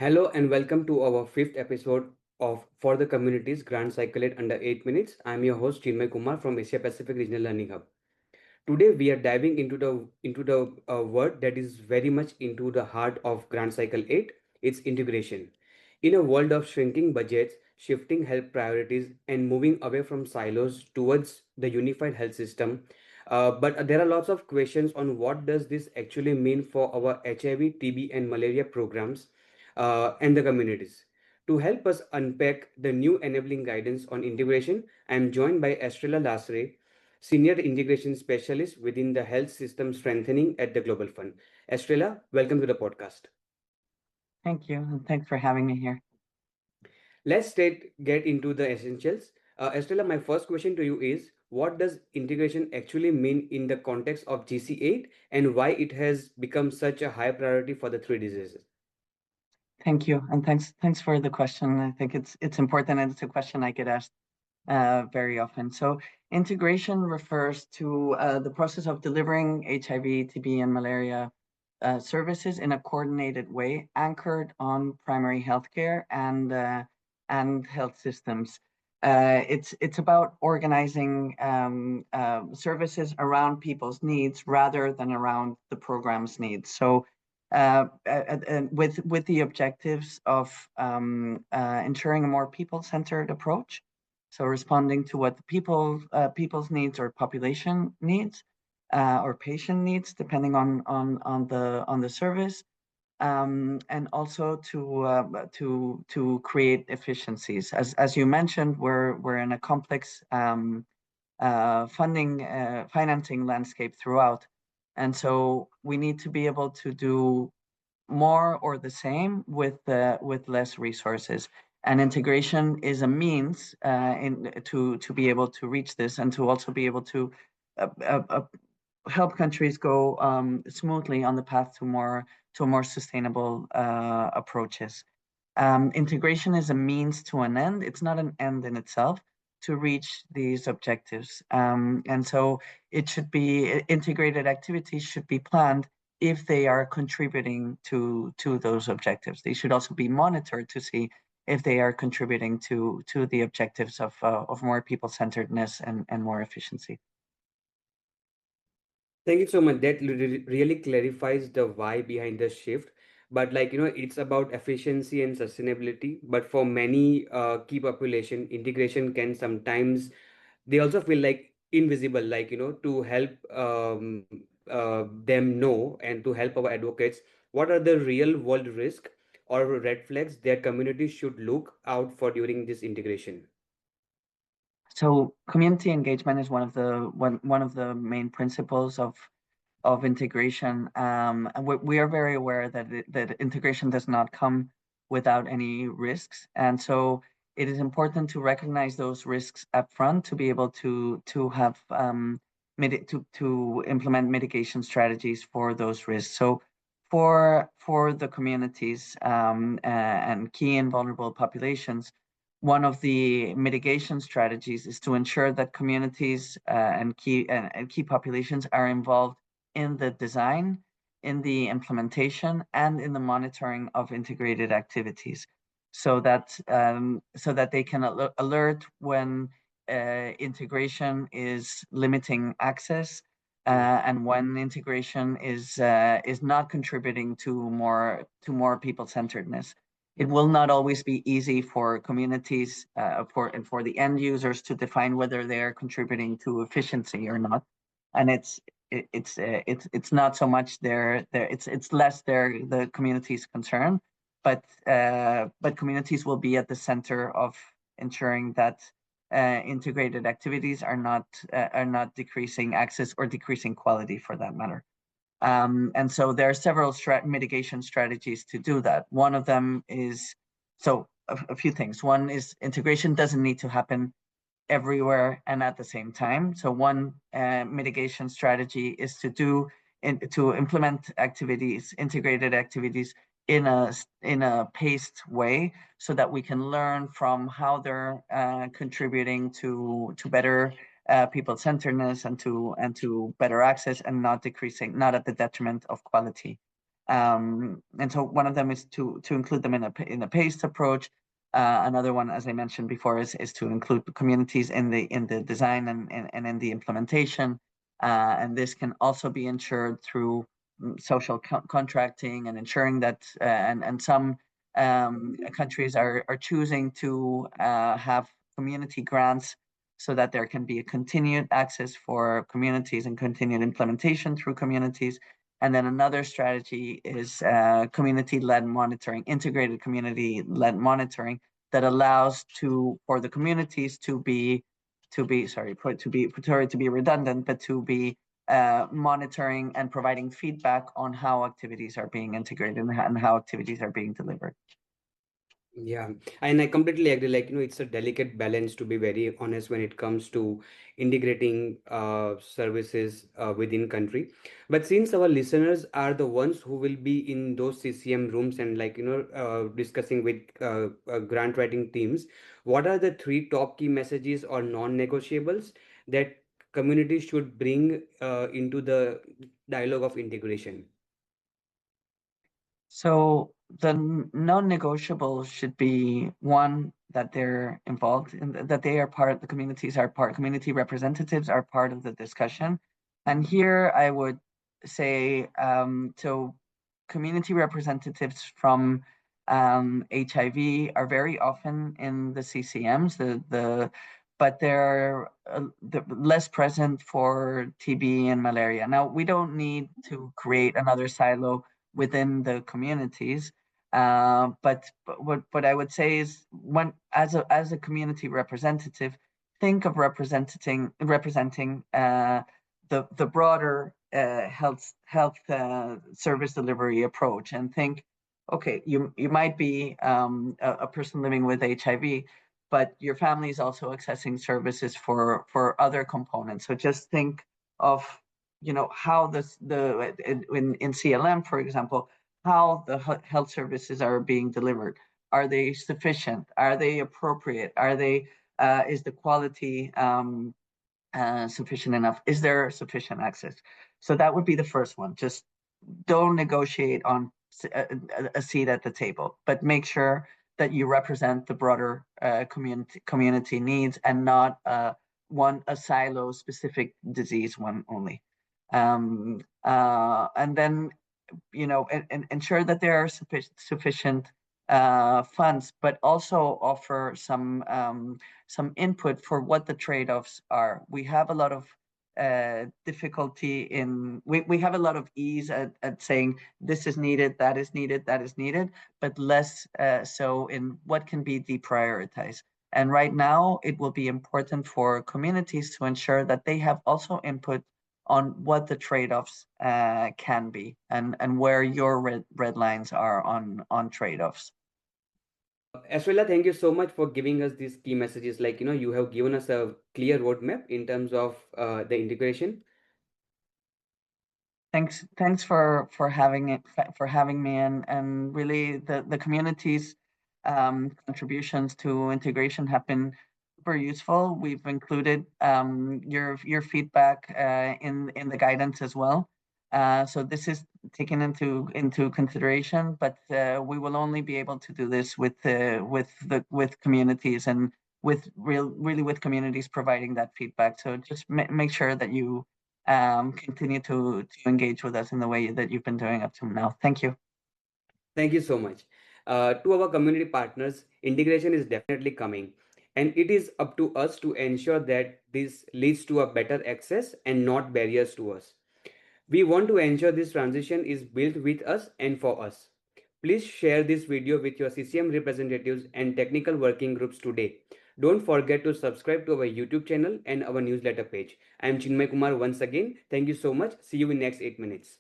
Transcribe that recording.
Hello and welcome to our fifth episode of For the Communities Grand Cycle It Under 8 Minutes. I'm your host Chinmay Kumar from Asia Pacific Regional Learning Hub. Today we are diving into the word that is very much into the heart of Grand Cycle 8. It's integration. In a world of shrinking budgets, shifting health priorities, and moving away from silos towards the unified health system, but there are lots of questions on what does this actually mean for our HIV, TB, and malaria programs and the communities. To help us unpack the new enabling guidance on integration, I am joined by Estrella Lasre, Senior Integration Specialist within the Health System Strengthening at the Global Fund. Estrella, welcome to the podcast. Thank you, and thanks for having me here. Get into the essentials. Estrella, my first question to you is what does integration actually mean in the context of GC8 and why it has become such a high priority for the three diseases? Thank you, and thanks for the question. I think it's important, and it's a question I get asked very often. So integration refers to the process of delivering HIV, TB, and malaria services in a coordinated way, anchored on primary healthcare and health systems. It's about organizing services around people's needs rather than around the program's needs. So with the objectives of ensuring a more people-centered approach, so responding to what the people's needs or population needs or patient needs, depending on the service, and also to create efficiencies. As you mentioned, we're in a complex financing landscape throughout, and so we need to be able to do more or the same with less resources. And integration is a means to be able to reach this and to also be able to uh, uh, uh, help countries go smoothly on the path to more sustainable approaches. Integration is a means to an end. It's not an end in itself to reach these objectives. And so it should be integrated activities should be planned if they are contributing to those objectives. They should also be monitored to see if they are contributing to the objectives of more people-centeredness and more efficiency. Thank you so much. That really clarifies the why behind the shift. But it's about efficiency and sustainability. But for many key population, integration can sometimes they also feel like invisible. To help them know and to help our advocates, what are the real world risk or red flags that communities should look out for during this integration? So community engagement is one of the main principles of integration. And we are very aware that integration does not come without any risks. And so it is important to recognize those risks up front to be able to have to implement mitigation strategies for those risks. So for the communities and key and vulnerable populations, one of the mitigation strategies is to ensure that communities and key populations are involved in the design, in the implementation, and in the monitoring of integrated activities, so that they can alert when integration is limiting access and when integration is not contributing to more people centeredness. It will not always be easy for communities for the end users to define whether they are contributing to efficiency or not, and it's not so much it's less the community's concern, but communities will be at the center of ensuring that integrated activities are not decreasing access or decreasing quality for that matter. And so there are several mitigation strategies to do that. One of them is a few things. One is integration doesn't need to happen everywhere and at the same time. So one mitigation strategy is to implement activities, integrated activities in a paced way, so that we can learn from how they're contributing to better people centeredness and to better access and not at the detriment of quality. And so one of them is to include them in a paced approach. Another one, as I mentioned before, is to include communities in the design and in the implementation. And this can also be ensured through social contracting and ensuring that and some countries are choosing to have community grants so that there can be a continued access for communities and continued implementation through communities. And then another strategy is community-led monitoring, integrated community-led monitoring that allows for the communities to be redundant, but to be monitoring and providing feedback on how activities are being integrated and how activities are being delivered. Yeah, and I completely agree. Like, it's a delicate balance, to be very honest, when it comes to integrating services within country. But since our listeners are the ones who will be in those CCM rooms and, like, discussing with grant writing teams, what are the three top key messages or non-negotiables that communities should bring into the dialogue of integration? So the non-negotiables should be one, that they're involved in that they are part, the communities are part, community representatives are part of the discussion. And here I would say so community representatives from HIV are very often in the CCMs, but they're less present for TB and malaria. Now, we don't need to create another silo within the communities. But what I would say is, when as a community representative, think of representing the broader health service delivery approach, and think, okay, you might be a person living with HIV, but your family is also accessing services for other components. So just think of how in CLM, for example, how the health services are being delivered. Are they sufficient? Are they appropriate? Is the quality sufficient enough? Is there sufficient access? So that would be the first one. Just don't negotiate on a seat at the table, but make sure that you represent the broader community needs, and not a silo specific disease one only. And then ensure that there are sufficient funds, but also offer some input for what the trade-offs are. We have a lot of difficulty we have a lot of ease at saying this is needed, that is needed, that is needed, but less so in what can be deprioritized. And right now, it will be important for communities to ensure that they have also input on what the trade-offs can be, and where your red lines are on trade-offs. Esrella, thank you so much for giving us these key messages. Like, you have given us a clear roadmap in terms of the integration. Thanks for having me, and really the community's contributions to integration have been super useful. We've included your feedback in the guidance as well. So this is taken into consideration, but we will only be able to do this with communities, and really with communities providing that feedback. So just make sure that you continue to engage with us in the way that you've been doing up to now. Thank you. Thank you so much. To our community partners, integration is definitely coming, and it is up to us to ensure that this leads to a better access and not barriers to us. We want to ensure this transition is built with us and for us. Please share this video with your CCM representatives and technical working groups today. Don't forget to subscribe to our YouTube channel and our newsletter page. I am Chinmay Kumar once again. Thank you so much. See you in next 8 minutes.